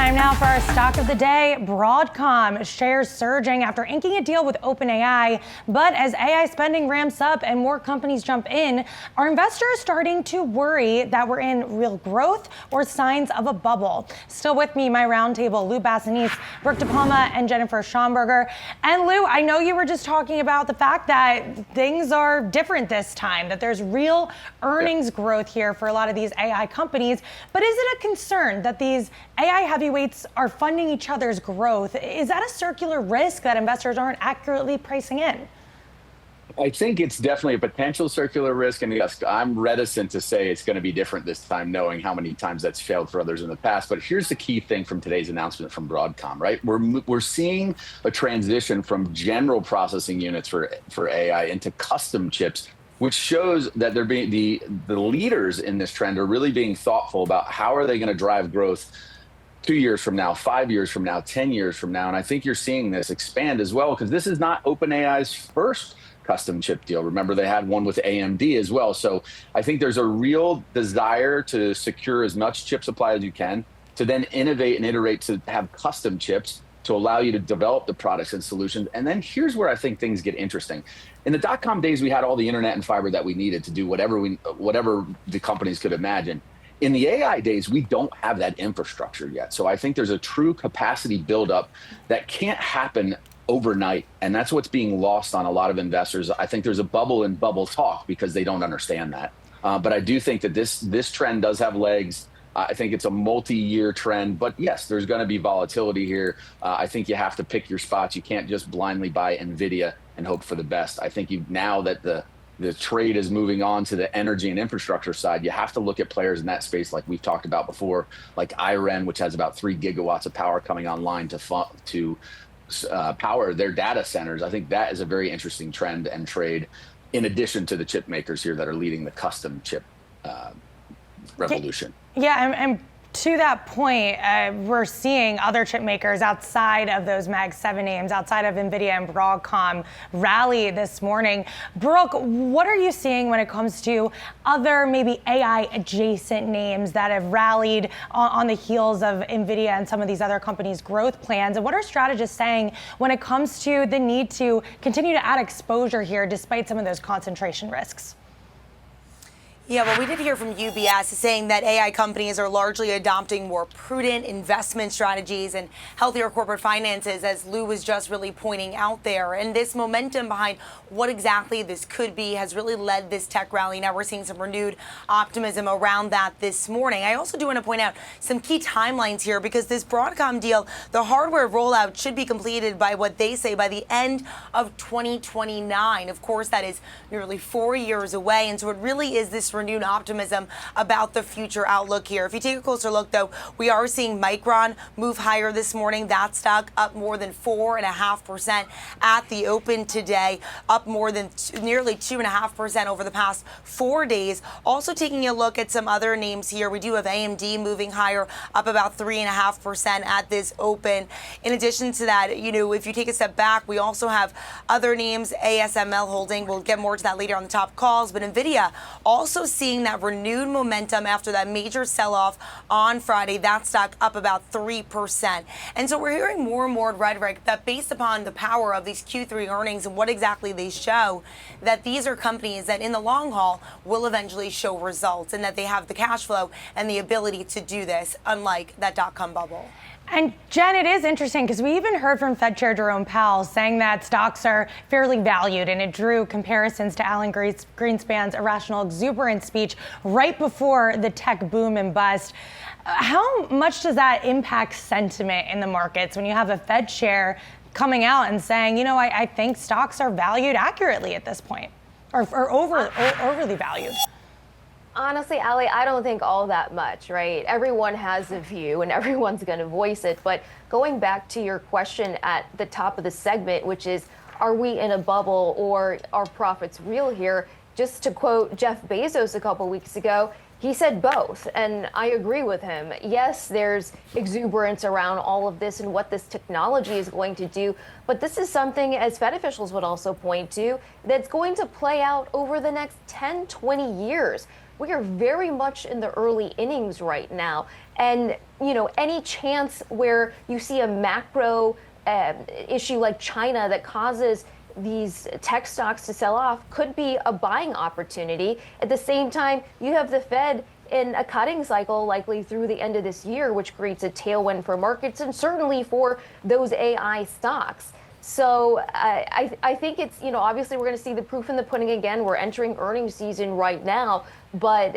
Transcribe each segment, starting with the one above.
Time now for our stock of the day. Broadcom shares surging after inking a deal with OpenAI. But as AI spending ramps up and more companies jump in, are investors starting to worry that we're in real growth or signs of a bubble? Still with me, my roundtable, Lou Basenese, Brooke DiPalma, and Jennifer Schonberger. And Lou, I know you were just talking about the fact that things are different this time, that there's real earnings growth here for a lot of these AI companies. But is it a concern that these AI heavyweights are funding each other's growth? Is that a circular risk that investors aren't accurately pricing in? I think it's definitely a potential circular risk. And yes, I'm reticent to say it's going to be different this time, knowing how many times that's failed for others in the past. But here's the key thing from today's announcement from Broadcom, right? We're seeing a transition from general processing units for AI into custom chips, which shows that they're being the leaders in this trend are really being thoughtful about how are they going to drive growth 2 years from now, 5 years from now, 10 years from now. And I think you're seeing this expand as well, because this is not OpenAI's first custom chip deal. Remember, they had one with AMD as well. So I think there's a real desire to secure as much chip supply as you can, to then innovate and iterate to have custom chips to allow you to develop the products and solutions. And then here's where I think things get interesting. In the dot-com days, we had all the internet and fiber that we needed to do whatever the companies could imagine. In the AI days, we don't have that infrastructure yet. So I think there's a true capacity buildup that can't happen overnight. And that's what's being lost on a lot of investors. I think there's a bubble in bubble talk because they don't understand that. But I do think that this trend does have legs. I think it's a multi-year trend, but yes, there's going to be volatility here. I think you have to pick your spots. You can't just blindly buy NVIDIA and hope for the best. I think now that the trade is moving on to the energy and infrastructure side, you have to look at players in that space like we've talked about before, like IREN, which has about 3 gigawatts of power coming online to power their data centers. I think that is a very interesting trend and trade, in addition to the chip makers here that are leading the custom chip revolution. Yeah, and to that point, we're seeing other chip makers outside of those Mag 7 names, outside of NVIDIA and Broadcom, rally this morning. Brooke, what are you seeing when it comes to other maybe AI adjacent names that have rallied on the heels of NVIDIA and some of these other companies' growth plans? And what are strategists saying when it comes to the need to continue to add exposure here despite some of those concentration risks? Yeah, well, we did hear from UBS saying that AI companies are largely adopting more prudent investment strategies and healthier corporate finances, as Lou was just really pointing out there. And this momentum behind what exactly this could be has really led this tech rally. Now we're seeing some renewed optimism around that this morning. I also do want to point out some key timelines here, because this Broadcom deal, the hardware rollout should be completed by what they say by the end of 2029. Of course, that is nearly 4 years away. And so it really is this renewed optimism about the future outlook here. If you take a closer look, though, we are seeing Micron move higher this morning. That stock up more than 4.5% at the open today, up more than nearly 2.5% over the past 4 days. Also taking a look at some other names here, we do have AMD moving higher, up about 3.5% at this open. In addition to that, if you take a step back, we also have other names, ASML holding. We'll get more to that later on the top calls, but NVIDIA also seeing that renewed momentum after that major sell-off on Friday. That stock up about 3%. And so we're hearing more and more rhetoric that, based upon the power of these Q3 earnings and what exactly they show, that these are companies that in the long haul will eventually show results, and that they have the cash flow and the ability to do this, unlike that dot-com bubble. And Jen, it is interesting because we even heard from Fed Chair Jerome Powell saying that stocks are fairly valued, and it drew comparisons to Alan Greenspan's irrational exuberance speech right before the tech boom and bust. How much does that impact sentiment in the markets when you have a Fed chair coming out and saying, I think stocks are valued accurately at this point, or overly valued? Honestly, Allie, I don't think all that much, right? Everyone has a view and everyone's going to voice it. But going back to your question at the top of the segment, which is, are we in a bubble or are profits real here? Just to quote Jeff Bezos a couple weeks ago, he said both, and I agree with him. Yes, there's exuberance around all of this and what this technology is going to do, but this is something, as Fed officials would also point to, that's going to play out over the next 10, 20 years. we are very much in the early innings right now. And, any chance where you see a macro issue like China that causes these tech stocks to sell off could be a buying opportunity. At the same time, you have the Fed in a cutting cycle likely through the end of this year, which creates a tailwind for markets and certainly for those AI stocks. So I think it's, obviously we're going to see the proof in the pudding again. We're entering earnings season right now, but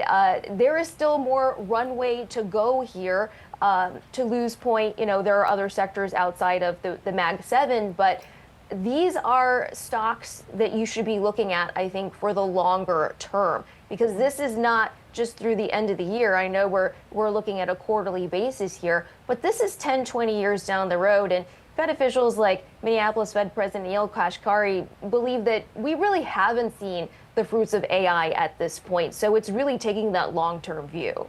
there is still more runway to go here. To Lou's point, there are other sectors outside of the Mag 7, but these are stocks that you should be looking at, I think, for the longer term, because this is not just through the end of the year. I know we're looking at a quarterly basis here, but this is 10, 20 years down the road. And Fed officials like Minneapolis Fed President Neel Kashkari believe that we really haven't seen the fruits of AI at this point. So it's really taking that long-term view.